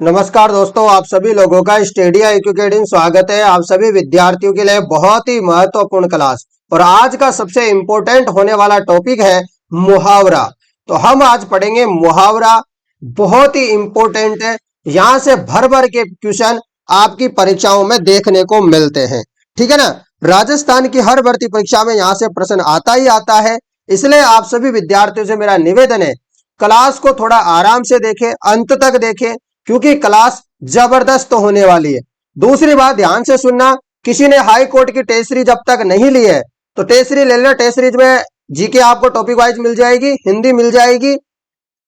नमस्कार दोस्तों, आप सभी लोगों का स्टडी एजुकेटिंग स्वागत है। आप सभी विद्यार्थियों के लिए बहुत ही महत्वपूर्ण क्लास और आज का सबसे इंपॉर्टेंट होने वाला टॉपिक है मुहावरा। तो हम आज पढ़ेंगे मुहावरा। बहुत ही इंपॉर्टेंट है, यहाँ से भर भर के क्वेश्चन आपकी परीक्षाओं में देखने को मिलते हैं। ठीक है ना। राजस्थान की हर भर्ती परीक्षा में यहाँ से प्रश्न आता ही आता है, इसलिए आप सभी विद्यार्थियों से मेरा निवेदन है क्लास को थोड़ा आराम से देखें, अंत तक देखें, क्योंकि क्लास जबरदस्त होने वाली है। दूसरी बात ध्यान से सुनना, किसी ने हाई कोर्ट की टेस्ट सीरीज अब तक नहीं ली है तो टेस्ट सीरीज ले लेना। टेस्ट सीरीज में जीके आपको टॉपिक वाइज मिल जाएगी, हिंदी मिल जाएगी,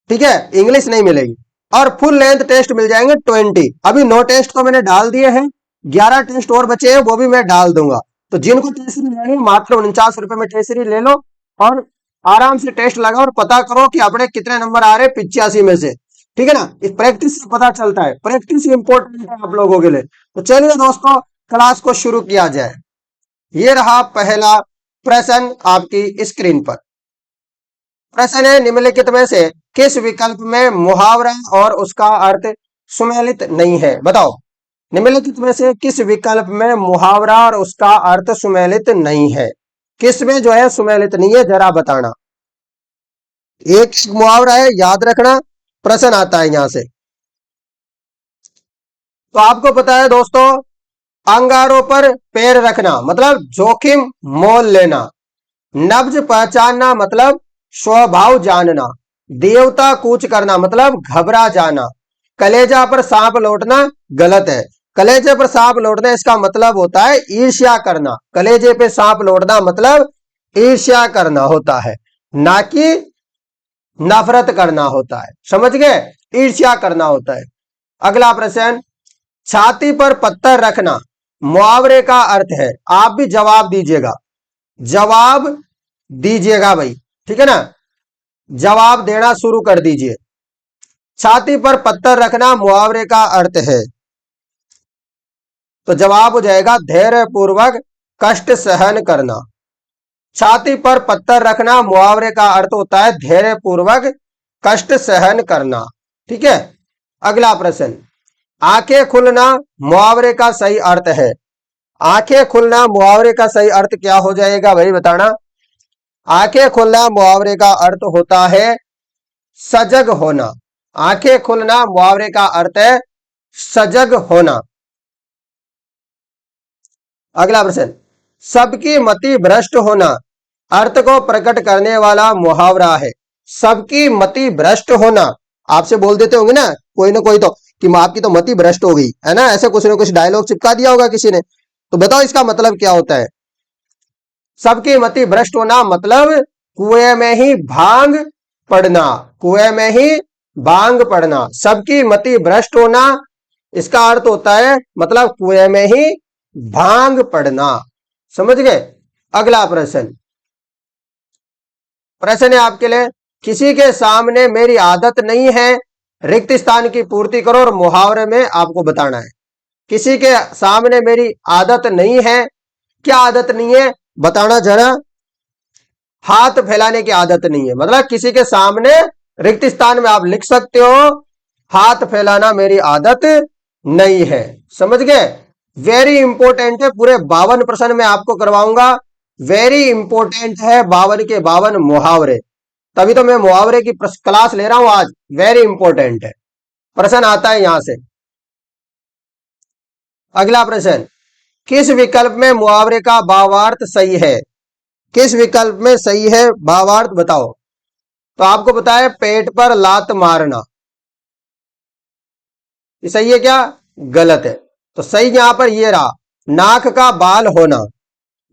ठीक है, इंग्लिश नहीं मिलेगी, और फुल लेंथ टेस्ट मिल जाएंगे 20। अभी 9 टेस्ट तो मैंने डाल दिए हैं, 11 टेस्ट और बचे हैं, वो भी मैं डाल दूंगा। तो जिनको टेस्ट सीरीज लेनी मात्र 49 रुपए में टेस्ट सीरीज ले लो और आराम से टेस्ट लगाओ और पता करो कि अपने कितने नंबर आ रहे हैं 85 में से। ठीक है ना। इस प्रैक्टिस से पता चलता है, प्रैक्टिस इंपॉर्टेंट है आप लोगों के लिए। तो चलिए दोस्तों, क्लास को शुरू किया जाए। ये रहा पहला प्रश्न आपकी स्क्रीन पर। प्रश्न है, निम्नलिखित में से किस विकल्प में मुहावरा और उसका अर्थ सुमेलित नहीं है? बताओ, निम्नलिखित में से किस विकल्प में मुहावरा और उसका अर्थ सुमेलित नहीं है? किस में जो है सुमेलित नहीं है, जरा बताना। एक मुहावरा है, याद रखना, प्रश्न आता है यहां से। तो आपको पता है दोस्तों, अंगारों पर पैर रखना मतलब जोखिम मोल लेना, नब्ज पहचानना मतलब स्वभाव जानना, देवता कूच करना मतलब घबरा जाना, कलेजा पर सांप लौटना गलत है। कलेजे पर सांप लौटना इसका मतलब होता है ईर्ष्या करना। कलेजे पे सांप लौटना मतलब ईर्ष्या करना होता है, ना कि नफरत करना होता है। समझ गए? ईर्ष्या करना होता है। अगला प्रश्न, छाती पर पत्थर रखना मुहावरे का अर्थ है। आप भी जवाब दीजिएगा, जवाब दीजिएगा भाई, ठीक है ना। जवाब देना शुरू कर दीजिए। छाती पर पत्थर रखना मुहावरे का अर्थ है, तो जवाब हो जाएगा धैर्य पूर्वक कष्ट सहन करना। छाती पर पत्थर रखना मुहावरे का अर्थ होता है धैर्य पूर्वक कष्ट सहन करना। ठीक है। अगला प्रश्न, आंखें खुलना मुहावरे का सही अर्थ है। आंखें खुलना मुहावरे का सही अर्थ क्या हो जाएगा भाई, बताना। आंखें खुलना मुहावरे का अर्थ होता है सजग होना। आंखें खुलना मुहावरे का अर्थ है सजग होना। अगला प्रश्न, सबकी मति भ्रष्ट होना अर्थ को प्रकट करने वाला मुहावरा है। सबकी मति भ्रष्ट होना, आपसे बोल देते होंगे ना कोई तो कि आपकी तो मति भ्रष्ट हो गई है ना, ऐसे कुछ ना कुछ डायलॉग चिपका दिया होगा किसी ने। तो बताओ इसका मतलब क्या होता है? सबकी मति भ्रष्ट होना मतलब कुएं में ही भांग पड़ना। कुएं में ही भांग पड़ना, सबकी मति भ्रष्ट होना, इसका अर्थ होता है मतलब कुएं में ही भांग पड़ना। समझ गए? अगला प्रश्न, प्रश्न है आपके लिए, किसी के सामने मेरी आदत नहीं है, रिक्त स्थान की पूर्ति करो और मुहावरे में आपको बताना है। किसी के सामने मेरी आदत नहीं है, क्या आदत नहीं है बताना जरा। हाथ फैलाने की आदत नहीं है, मतलब किसी के सामने रिक्त स्थान में आप लिख सकते हो हाथ फैलाना मेरी आदत नहीं है। समझ गए? वेरी इंपॉर्टेंट है, पूरे 52 प्रश्न में आपको करवाऊंगा। वेरी इंपॉर्टेंट है, 52 के 52 मुहावरे, तभी तो मैं मुहावरे की क्लास ले रहा हूं आज। वेरी इंपॉर्टेंट है, प्रश्न आता है यहां से। अगला प्रश्न, किस विकल्प में मुहावरे का भावार्थ सही है? किस विकल्प में सही है भावार्थ बताओ। तो आपको पता है पेट पर लात मारना, ये सही है क्या गलत है? तो सही यहां पर ये रहा, नाक का बाल होना।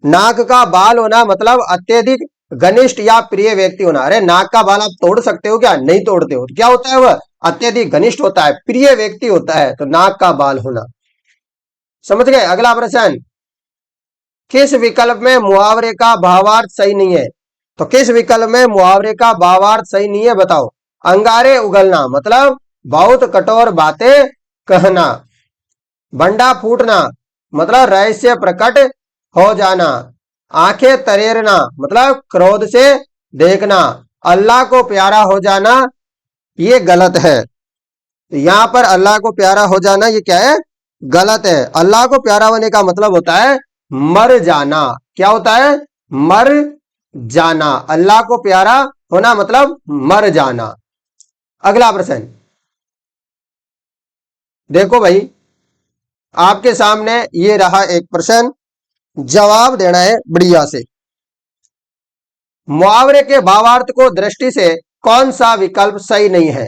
नाक का बाल होना मतलब अत्यधिक घनिष्ठ या प्रिय व्यक्ति होना। अरे नाक का बाल आप तोड़ सकते हो क्या? नहीं तोड़ते हो। तो क्या होता है? वह अत्यधिक घनिष्ठ होता है, प्रिय व्यक्ति होता है, तो नाक का बाल होना। समझ गए? अगला प्रश्न, किस विकल्प में मुहावरे का भावार्थ सही नहीं है? तो किस विकल्प में मुहावरे का भावार्थ सही नहीं है बताओ। अंगारे उगलना मतलब बहुत कठोर बातें कहना। बंडा फूटना मतलब रहस्य प्रकट हो जाना। आंखें तरेरना मतलब क्रोध से देखना। अल्लाह को प्यारा हो जाना ये गलत है। तो यहां पर अल्लाह को प्यारा हो जाना ये क्या है, गलत है। अल्लाह को प्यारा होने का मतलब होता है मर जाना। क्या होता है, मर जाना। अल्लाह को प्यारा होना मतलब मर जाना। अगला प्रश्न देखो भाई, आपके सामने ये रहा एक प्रश्न, जवाब देना है बढ़िया से। मुहावरे के भावार्थ को दृष्टि से कौन सा विकल्प सही नहीं है?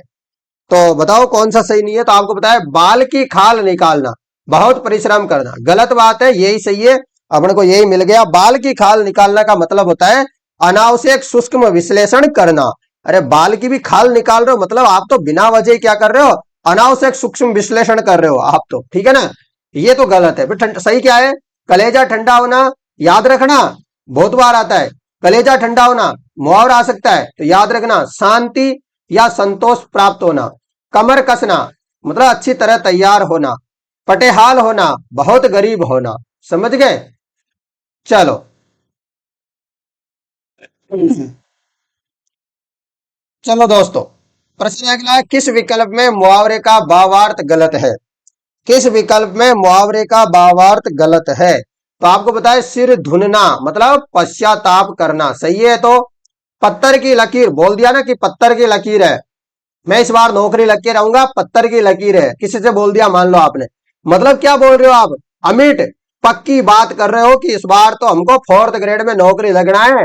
तो बताओ कौन सा सही नहीं है। तो आपको पता है बाल की खाल निकालना, बहुत परिश्रम करना, गलत बात है, यही सही है। अपन को यही मिल गया। बाल की खाल निकालना का मतलब होता है अनावश्यक सूक्ष्म विश्लेषण करना। अरे बाल की भी खाल निकाल रहे हो मतलब आप तो बिना वजह क्या कर रहे हो, अनावश्यक सूक्ष्म विश्लेषण कर रहे हो आप तो, ठीक है ना। ये तो गलत है। सही क्या है, कलेजा ठंडा होना, याद रखना बहुत बार आता है। कलेजा ठंडा होना मुहावरा आ सकता है, तो याद रखना शांति या संतोष प्राप्त होना। कमर कसना मतलब अच्छी तरह तैयार होना। पटेहाल होना बहुत गरीब होना। समझ गए, चलो। चलो दोस्तों, प्रश्न अगला है, किस विकल्प में मुहावरे का भावार्थ गलत है? किस विकल्प में मुहावरे का भावार्थ गलत है? तो आपको बताए सिर धुनना मतलब पश्चाताप करना, सही है। तो पत्थर की लकीर बोल दिया ना कि पत्थर की लकीर है, मैं इस बार नौकरी लग के रहूंगा, पत्थर की लकीर है, किसी से बोल दिया मान लो आपने, मतलब क्या बोल रहे हो आप, अमिट पक्की बात कर रहे हो कि इस बार तो हमको 4th ग्रेड में नौकरी लगना है,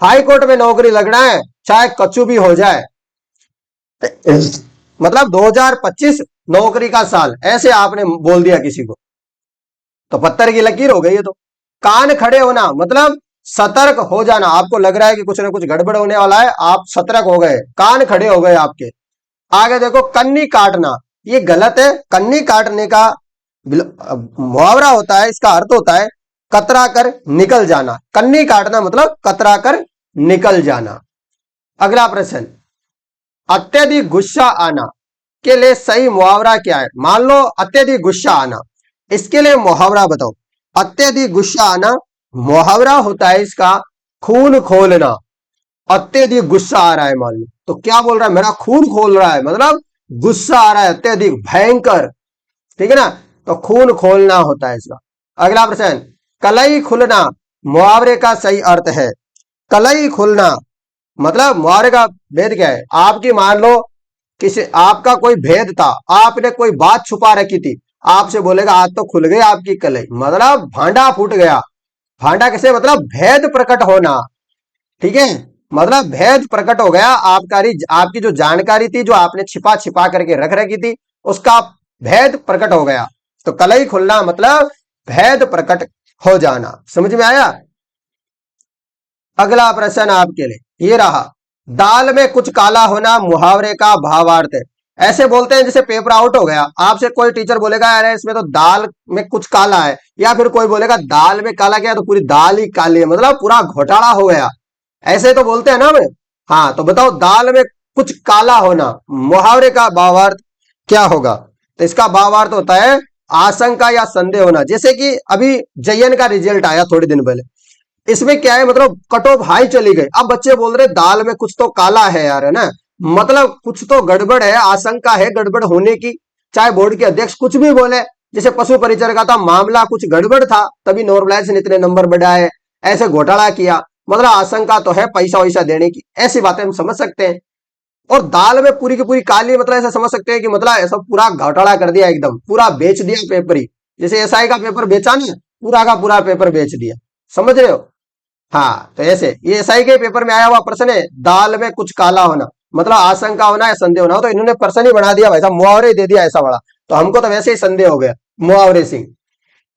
हाई कोर्ट में नौकरी लगना है, चाहे कच्चू भी हो जाए। मतलब 2025 नौकरी का साल, ऐसे आपने बोल दिया किसी को, तो पत्थर की लकीर हो गई है। तो कान खड़े होना मतलब सतर्क हो जाना, आपको लग रहा है कि कुछ ना कुछ गड़बड़ होने वाला है, आप सतर्क हो गए, कान खड़े हो गए आपके। आगे देखो कन्नी काटना, ये गलत है। कन्नी काटने का मुहावरा होता है, इसका अर्थ होता है कतरा कर निकल जाना। कन्नी काटना मतलब कतरा कर निकल जाना। अगला प्रश्न, अत्यधिक गुस्सा आना के लिए सही मुहावरा क्या है? मान लो अत्यधिक गुस्सा आना, इसके लिए मुहावरा बताओ। अत्यधिक गुस्सा आना मुहावरा होता है इसका खून खोलना। अत्यधिक गुस्सा आ रहा है मान लो, तो क्या बोल रहा है, मेरा खून खोल रहा है, मतलब गुस्सा आ रहा है अत्यधिक भयंकर, ठीक है ना। तो खून खोलना होता है इसका। अगला प्रश्न, कलई खुलना मुहावरे का सही अर्थ है? कलई खुलना मतलब मुहावरे का भेद क्या है, आपकी मान लो किसी आपका कोई भेद था, आपने कोई बात छुपा रखी थी, आपसे बोलेगा आज तो खुल गई आपकी कलई, मतलब भांडा फूट गया। भांडा कैसे, मतलब भेद प्रकट होना, ठीक है। मतलब भेद प्रकट हो गया, आपकी जो जानकारी थी जो आपने छिपा छिपा करके रख रखी थी, उसका भेद प्रकट हो गया। तो कलई खुलना मतलब भेद प्रकट हो जाना। समझ में आया। अगला प्रश्न आपके लिए ये रहा, दाल में कुछ काला होना मुहावरे का भावार्थ है। ऐसे बोलते हैं जैसे पेपर आउट हो गया, आपसे कोई टीचर बोलेगा अरे इसमें तो दाल में कुछ काला है, या फिर कोई बोलेगा दाल में काला क्या है, तो पूरी दाल ही काली है, मतलब पूरा घोटाला हो गया, ऐसे तो बोलते हैं ना हमें। हाँ तो बताओ दाल में कुछ काला होना मुहावरे का भावार्थ क्या होगा? तो इसका भावार्थ होता है आशंका या संदेह होना। जैसे कि अभी जयन का रिजल्ट आया थोड़े दिन पहले, इसमें क्या है, मतलब कट ऑफ हाई चली गई, अब बच्चे बोल रहे दाल में कुछ तो काला है यार, है ना, मतलब कुछ तो गड़बड़ है, आशंका है गड़बड़ होने की। चाहे बोर्ड के अध्यक्ष कुछ भी बोले, जैसे पशु परिचर का था मामला, कुछ गड़बड़ था तभी नॉर्मलाइजेशन इतने नंबर बढ़ाए, ऐसे घोटाला किया, मतलब आशंका तो है पैसा वैसा देने की, ऐसी बातें हम समझ सकते हैं। और दाल में पूरी की पूरी काली मतलब ऐसा समझ सकते हैं कि मतलब ऐसा पूरा घोटाला कर दिया, एकदम पूरा बेच दिया पेपर ही, जैसे एसआई का पेपर बेचा ना, पूरा का पूरा पेपर बेच दिया। समझ रहे हो। हाँ तो ऐसे ये एसआई के पेपर में आया हुआ प्रश्न है, दाल में कुछ काला होना मतलब आशंका होना या संदेह होना, तो इन्होंने प्रश्न ही बना दिया भाई साहब, मुहावरे ही दे दिया ऐसा बड़ा, तो हमको तो वैसे ही संदेह हो गया मुहावरे सिंह।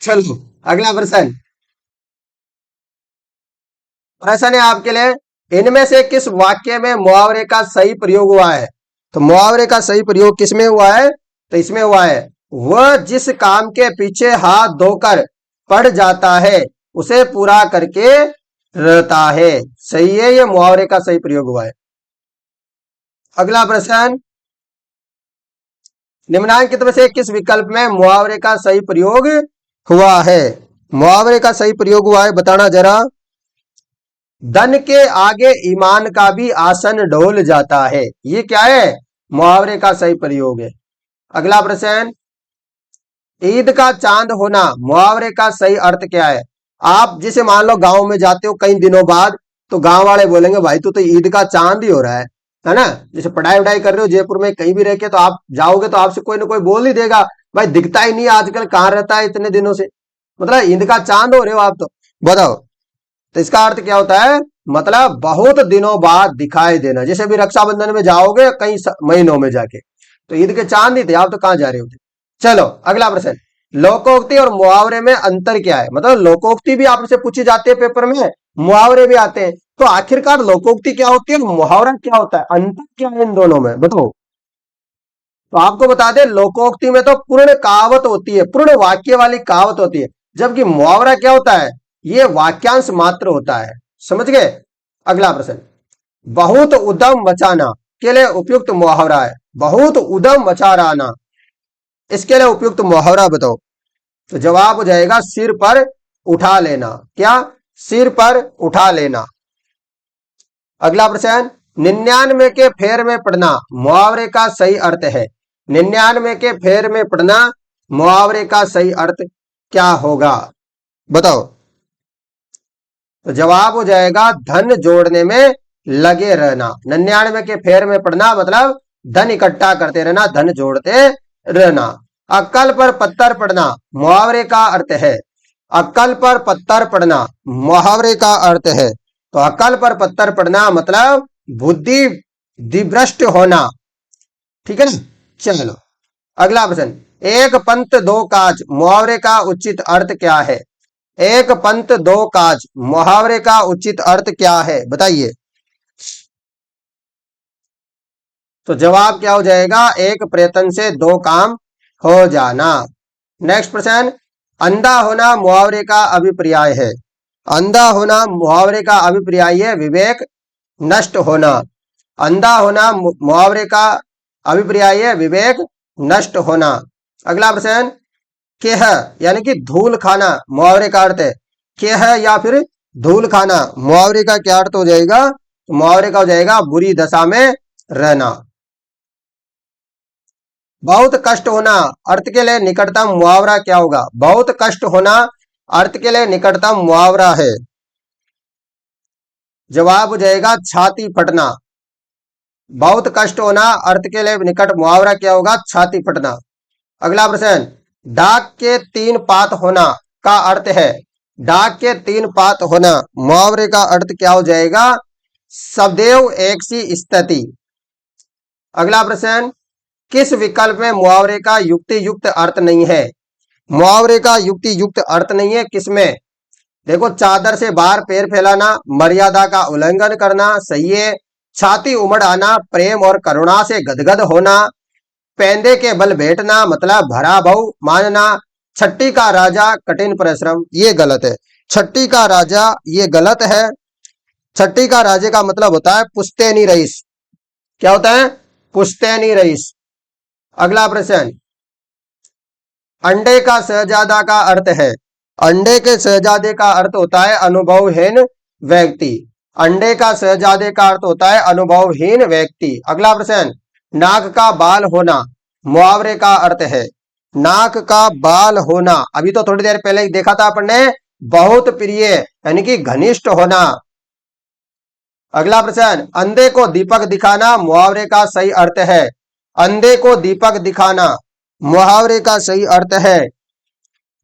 चलो अगला प्रश्न, प्रश्न है आपके लिए, इनमें से किस वाक्य में मुहावरे का सही प्रयोग हुआ है? तो मुहावरे का सही प्रयोग किसमें हुआ है? तो इसमें हुआ है, वह जिस काम के पीछे हाथ धोकर पड़ जाता है उसे पूरा करके रहता है। सही है, ये मुहावरे का सही प्रयोग हुआ है। अगला प्रश्न, निम्नलिखित में से किस विकल्प में मुहावरे का सही प्रयोग हुआ है? मुहावरे का सही प्रयोग हुआ है, बताना जरा। धन के आगे ईमान का भी आसन ढोल जाता है, ये क्या है, मुहावरे का सही प्रयोग है। अगला प्रश्न, ईद का चांद होना मुहावरे का सही अर्थ क्या है? आप जिसे मान लो गांव में जाते हो कई दिनों बाद, तो गांव वाले बोलेंगे भाई तू तो ईद का चांद ही हो रहा है ना। जैसे पढ़ाई वढ़ाई कर रहे हो जयपुर में कहीं भी रह के, तो आप जाओगे तो आपसे कोई ना कोई बोल ही देगा, भाई दिखता ही नहीं आजकल, कहाँ रहता है इतने दिनों से, मतलब ईद का चांद हो रहे हो आप तो। बताओ, तो इसका अर्थ क्या होता है? मतलब बहुत दिनों बाद दिखाई देना। जैसे भी रक्षाबंधन में जाओगे कई महीनों में जाके, तो ईद के चांद ही थे आप, तो कहाँ जा रहे होते। चलो अगला प्रश्न, लोकोक्ति और मुहावरे में अंतर क्या है? मतलब लोकोक्ति भी आपसे पूछी जाती है पेपर में, मुहावरे भी आते हैं, तो आखिरकार लोकोक्ति क्या होती है, मुहावरा क्या होता है, अंतर क्या है इन दोनों में, बताओ। तो आपको बता दें, लोकोक्ति में तो पूर्ण कहावत होती है, पूर्ण वाक्य वाली कहावत होती है, जबकि मुहावरा क्या होता है, ये वाक्यांश मात्र होता है। समझ गए? अगला प्रश्न, बहुत उद्यम मचाना के लिए उपयुक्त मुहावरा है। बहुत उद्यम मचा रहना, इसके लिए उपयुक्त मुहावरा बताओ। तो जवाब हो जाएगा सिर पर उठा लेना। क्या? सिर पर उठा लेना। अगला प्रश्न, 99 के फेर में पड़ना मुहावरे का सही अर्थ है। 99 के फेर में पड़ना मुहावरे का सही अर्थ क्या होगा, बताओ। तो जवाब हो जाएगा धन जोड़ने में लगे रहना। 99 के फेर में पड़ना मतलब धन इकट्ठा करते रहना, धन जोड़ते रहना। अक्कल पर पत्थर पड़ना मुहावरे का अर्थ है। अक्कल पर पत्थर पड़ना मुहावरे का अर्थ है। तो अक्कल पर पत्थर पड़ना मतलब बुद्धि दिभ्रष्ट होना। ठीक है ना? चलो अगला प्रश्न, एक पंथ दो काज मुहावरे का उचित अर्थ क्या है? एक पंथ दो काज मुहावरे का उचित अर्थ क्या है, बताइए। तो जवाब क्या हो जाएगा, एक प्रयत्न से दो काम हो जाना। नेक्स्ट प्रश्न, अंधा होना मुहावरे का अभिप्राय है। अंधा होना मुहावरे का अभिप्राय है विवेक नष्ट होना। अंधा होना मुहावरे का अभिप्राय है विवेक नष्ट होना। अगला प्रश्न, केह यानी कि धूल खाना मुहावरे का अर्थ है। केह या फिर धूल खाना मुहावरे का क्या अर्थ हो जाएगा? मुहावरे का हो जाएगा बुरी दशा में रहना। बहुत कष्ट होना अर्थ के लिए निकटतम मुहावरा क्या होगा? बहुत कष्ट होना अर्थ के लिए निकटतम मुहावरा है। जवाब हो जाएगा छाती फटना। बहुत कष्ट होना अर्थ के लिए निकट मुहावरा क्या होगा? छाती फटना। अगला प्रश्न, डाक के तीन पात होना का अर्थ है। डाक के तीन पात होना मुहावरे का अर्थ क्या हो जाएगा? सदैव एक सी स्थिति। अगला प्रश्न, किस विकल्प में मुहावरे का युक्ति युक्त अर्थ नहीं है? मुहावरे का युक्ति युक्त अर्थ नहीं है किसमें? देखो, चादर से बाहर पैर फैलाना मर्यादा का उल्लंघन करना सही है। छाती उमड़ आना प्रेम और करुणा से गदगद होना। पेंदे के बल बैठना मतलब भरा भाव मानना। छट्टी का राजा कठिन परिश्रम, ये गलत है। छट्टी का राजा ये गलत है। छट्टी का राजे का मतलब होता है पुश्तैनी रईस। क्या होता है? पुश्तैनी रईस। अगला प्रश्न, अंडे का शहजादा का अर्थ है। अंडे के शहजादे का अर्थ होता है अनुभवहीन व्यक्ति। अंडे का शहजादे का अर्थ होता है अनुभवहीन व्यक्ति। अगला प्रश्न, नाक का बाल होना मुहावरे का अर्थ है। नाक का बाल होना अभी तो थोड़ी देर पहले ही देखा था अपन ने, बहुत प्रिय यानी कि घनिष्ठ होना। अगला प्रश्न, अंधे को दीपक दिखाना मुहावरे का सही अर्थ है। अंधे को दीपक दिखाना मुहावरे का सही अर्थ है।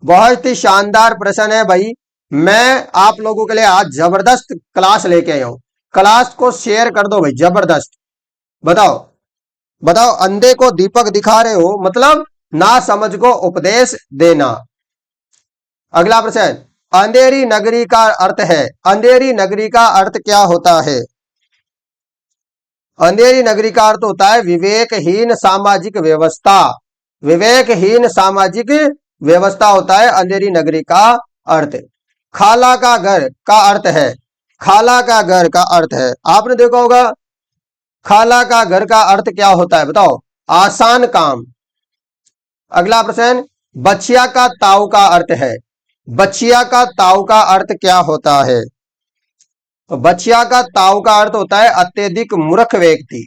बहुत ही शानदार प्रश्न है भाई। मैं आप लोगों के लिए आज जबरदस्त क्लास लेके आया हूं। क्लास को शेयर कर दो भाई, जबरदस्त। बताओ बताओ, अंधे को दीपक दिखा रहे हो मतलब ना समझ को उपदेश देना। अगला प्रश्न, अंधेरी नगरी का अर्थ है। अंधेरी नगरी का अर्थ क्या होता है? अंधेरी नगरी का अर्थ होता है विवेकहीन सामाजिक व्यवस्था। विवेकहीन सामाजिक व्यवस्था होता है अंधेरी नगरी का अर्थ। खाला का घर का अर्थ है। खाला का घर का अर्थ है, आपने देखा होगा खाला का घर का अर्थ क्या होता है, बताओ। आसान काम। अगला प्रश्न, बछिया का ताऊ का अर्थ है। बछिया का ताऊ का अर्थ क्या होता है? तो बछिया का ताऊ का अर्थ होता है अत्यधिक मूर्ख व्यक्ति।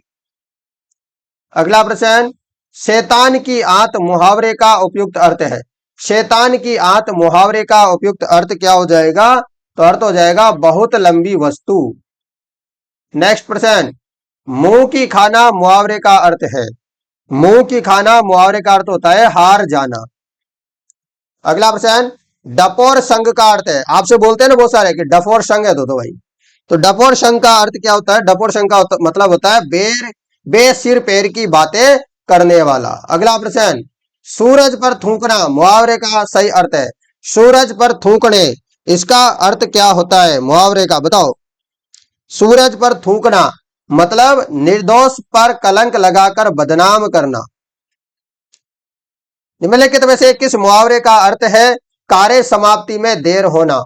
अगला प्रश्न, शैतान की आंत मुहावरे का उपयुक्त अर्थ है। शैतान की आंत मुहावरे का उपयुक्त अर्थ क्या हो जाएगा? तो अर्थ हो जाएगा बहुत लंबी वस्तु। नेक्स्ट प्रश्न, मुंह की खाना मुहावरे का अर्थ है। मुंह की खाना मुहावरे का अर्थ होता है हार जाना। अगला प्रश्न, डप और संग का अर्थ है। आपसे बोलते हैं ना बहुत सारे कि डफ और संग है तो भाई, तो डप और संग का अर्थ क्या होता है? डप और संग का मतलब होता है बेसिर पैर की बातें करने वाला। अगला प्रश्न, सूरज पर थूकना मुहावरे का सही अर्थ है। सूरज पर थूकने, इसका अर्थ क्या होता है मुहावरे का? बताओ। सूरज पर थूकना मतलब निर्दोष पर कलंक लगाकर बदनाम करना। निम्नलिखित में से किस मुहावरे का अर्थ है कार्य समाप्ति में देर होना?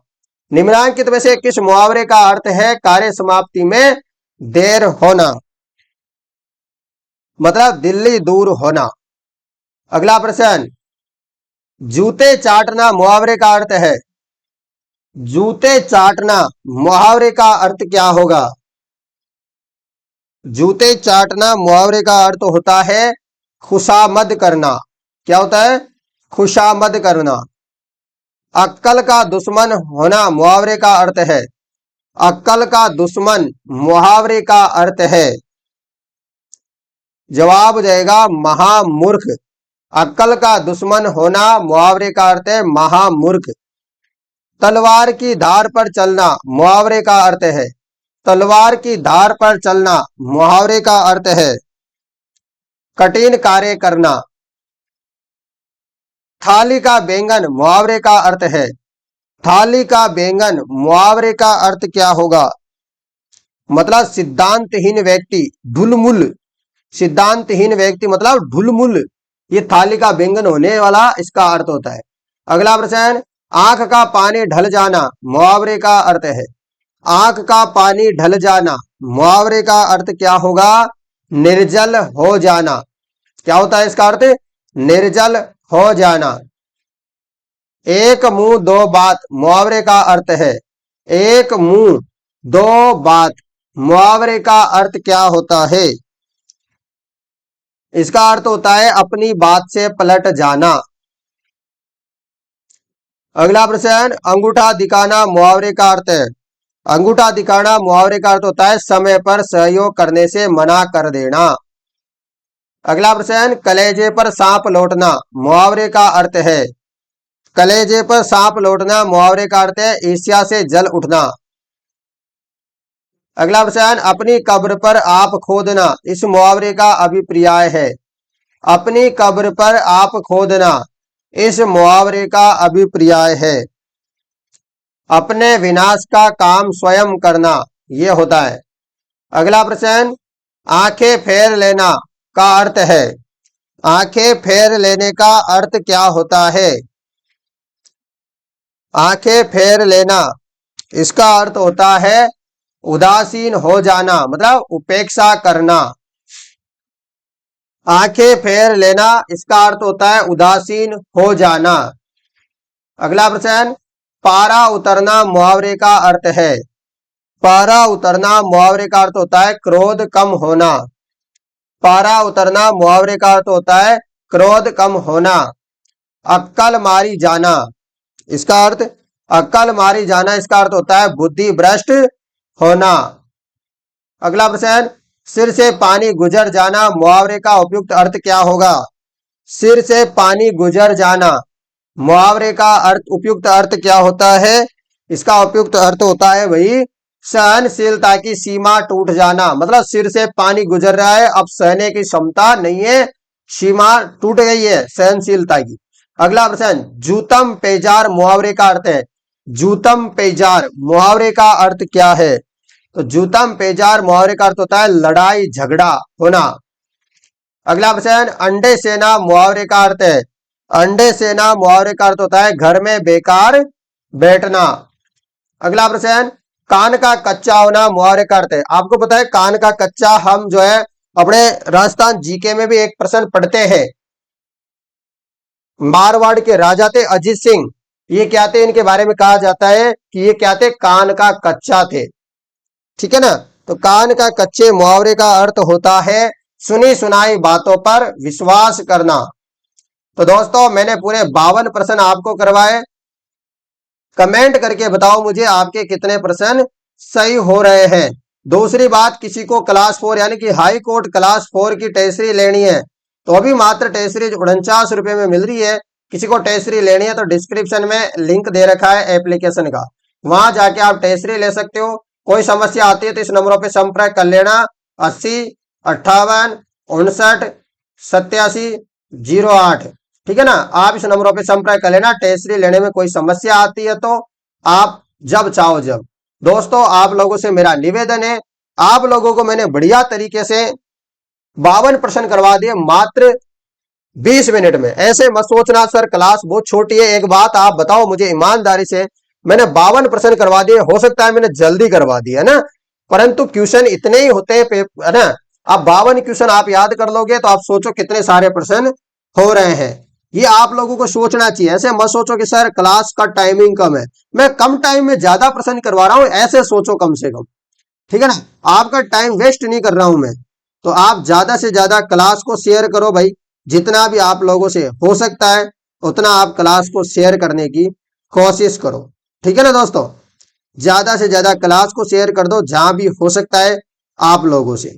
निम्नलिखित में से किस मुहावरे का अर्थ है कार्य समाप्ति में देर होना? मतलब दिल्ली दूर होना। अगला प्रश्न, जूते चाटना मुहावरे का अर्थ है। जूते चाटना मुहावरे का अर्थ क्या होगा? जूते चाटना मुहावरे का अर्थ होता है खुशामद करना। क्या होता है? खुशामद करना। अक्कल का दुश्मन होना मुहावरे का अर्थ है। अक्कल का दुश्मन मुहावरे का अर्थ है, जवाब हो जाएगा महामूर्ख। अक्कल का दुश्मन होना मुहावरे का अर्थ है महामूर्ख। तलवार की धार पर चलना मुहावरे का अर्थ है। तलवार की धार पर चलना मुहावरे का अर्थ है कठिन कार्य करना। थाली का बैंगन मुहावरे का अर्थ है। थाली का बैंगन मुहावरे का अर्थ क्या होगा? मतलब सिद्धांतहीन व्यक्ति, ढुलमुल। सिद्धांतहीन व्यक्ति मतलब ढुलमुल, ये थाली का बैंगन होने वाला इसका अर्थ होता है। अगला प्रश्न, आंख का पानी ढल जाना मुहावरे का अर्थ है। आंख का पानी ढल जाना मुहावरे का अर्थ क्या होगा? निर्जल हो जाना। क्या होता है इसका अर्थ? निर्जल हो जाना। एक मुंह दो बात मुहावरे का अर्थ है। एक मुंह दो बात मुहावरे का अर्थ क्या होता है? इसका अर्थ होता है अपनी बात से पलट जाना। अगला प्रश्न, अंगूठा दिखाना मुहावरे का अर्थ है। अंगूठा दिखाना मुहावरे का अर्थ होता है समय पर सहयोग करने से मना कर देना। अगला प्रश्न, कलेजे पर सांप लौटना मुहावरे का अर्थ है। कलेजे पर सांप लौटना मुहावरे का अर्थ है ईर्ष्या से जल उठना। अगला प्रश्न, अपनी कब्र पर आप खोदना इस मुहावरे का अभिप्राय है। अपनी कब्र पर आप खोदना इस मुहावरे का अभिप्राय है अपने विनाश का काम स्वयं करना, यह होता है। अगला प्रश्न, आंखें फेर लेना का अर्थ है। आंखें फेर लेने का अर्थ क्या होता है? आंखें फेर लेना, इसका अर्थ होता है उदासीन हो जाना, मतलब उपेक्षा करना। आंखें फेर लेना इसका अर्थ होता है उदासीन हो जाना। अगला प्रश्न, पारा उतरना मुहावरे का अर्थ है। पारा उतरना मुहावरे का अर्थ होता है क्रोध कम होना। पारा उतरना मुहावरे का अर्थ होता है क्रोध कम होना। अक्कल मारी जाना, इसका अर्थ अक्कल मारी जाना इसका अर्थ होता है बुद्धि भ्रष्ट होना। अगला प्रश्न, सिर से पानी गुजर जाना मुहावरे का उपयुक्त अर्थ क्या होगा? सिर से पानी गुजर जाना मुहावरे का अर्थ उपयुक्त अर्थ क्या होता है? इसका उपयुक्त अर्थ होता है वही सहनशीलता की सीमा टूट जाना। मतलब सिर से पानी गुजर रहा है, अब सहने की क्षमता नहीं है, सीमा टूट गई है सहनशीलता की। अगला प्रश्न, जूतम पेजार मुहावरे का अर्थ है। जूतम पेजार मुहावरे का अर्थ क्या है? तो जूतम पेजार मुहावरे का अर्थ होता है लड़ाई झगड़ा होना। अगला प्रश्न, अंडे सेना मुहावरे का अर्थ है। अंडे सेना मुहावरे का अर्थ होता है घर में बेकार बैठना। अगला प्रश्न, कान का कच्चा होना मुहावरे का अर्थ है। आपको पता है कान का कच्चा, हम जो है अपने राजस्थान जीके में भी एक प्रश्न पढ़ते हैं। मारवाड़ के राजा थे अजीत सिंह, ये क्या थे? इनके बारे में कहा जाता है कि ये क्या थे? कान का कच्चा थे। ठीक है ना? तो कान का कच्चे मुहावरे का अर्थ होता है सुनी सुनाई बातों पर विश्वास करना। तो दोस्तों मैंने पूरे 52 प्रश्न आपको करवाए। कमेंट करके बताओ मुझे आपके कितने प्रश्न सही हो रहे हैं। दूसरी बात, किसी को क्लास 4 यानी कि हाई कोर्ट क्लास 4 की टेस्टरी लेनी है तो अभी मात्र टेस्टरी 49 रुपए में मिल रही है। किसी को टेस्टरी लेनी है तो डिस्क्रिप्शन में लिंक दे रखा है एप्लीकेशन का, वहां जाके आप टेस्टरी ले सकते हो। कोई समस्या आती है तो इस नंबरों पे संपर्क कर लेना, 80 58 59 87 08। ठीक है ना, आप इस नंबरों पे संपर्क कर लेना। टेस्टरी लेने में कोई समस्या आती है तो आप जब चाहो जब। दोस्तों आप लोगों से मेरा निवेदन है, आप लोगों को मैंने बढ़िया तरीके से 52 प्रश्न करवा दिए मात्र 20 मिनट में। ऐसे मत सोचना सर क्लास बहुत छोटी है। एक बात आप बताओ मुझे ईमानदारी से, मैंने 52 प्रश्न करवा दिए, हो सकता है मैंने जल्दी करवा दिया है ना, परंतु क्वेश्चन इतने ही होते हैं है ना। आप 52 क्वेश्चन आप याद कर लोगे तो आप सोचो कितने सारे प्रश्न हो रहे हैं। ये आप लोगों को सोचना चाहिए। ऐसे मत सोचो कि सर क्लास का टाइमिंग कम है, मैं कम टाइम में ज्यादा प्रश्न करवा रहा हूं, ऐसे सोचो कम से कम। ठीक है ना, आपका टाइम वेस्ट नहीं कर रहा हूं मैं। तो आप ज्यादा से ज्यादा क्लास को शेयर करो भाई, जितना भी आप लोगों से हो सकता है उतना आप क्लास को शेयर करने की कोशिश करो। ठीक है ना दोस्तों, ज्यादा से ज्यादा क्लास को शेयर कर दो जहां भी हो सकता है आप लोगों से।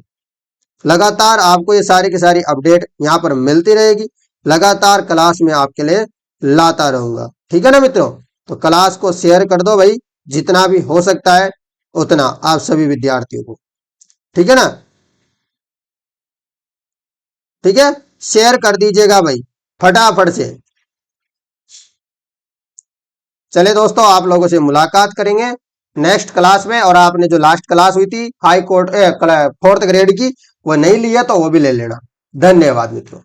लगातार आपको ये सारी की सारी अपडेट यहाँ पर मिलती रहेगी, लगातार क्लास में आपके लिए लाता रहूंगा। ठीक है ना मित्रों, तो क्लास को शेयर कर दो भाई, जितना भी हो सकता है उतना आप सभी विद्यार्थियों को। ठीक है ना, ठीक है, शेयर कर दीजिएगा भाई फटाफट से। चले दोस्तों, आप लोगों से मुलाकात करेंगे नेक्स्ट क्लास में। और आपने जो लास्ट क्लास हुई थी हाई कोर्ट 4th ग्रेड की, वो नहीं लिया तो वो भी ले लेना। धन्यवाद मित्रों।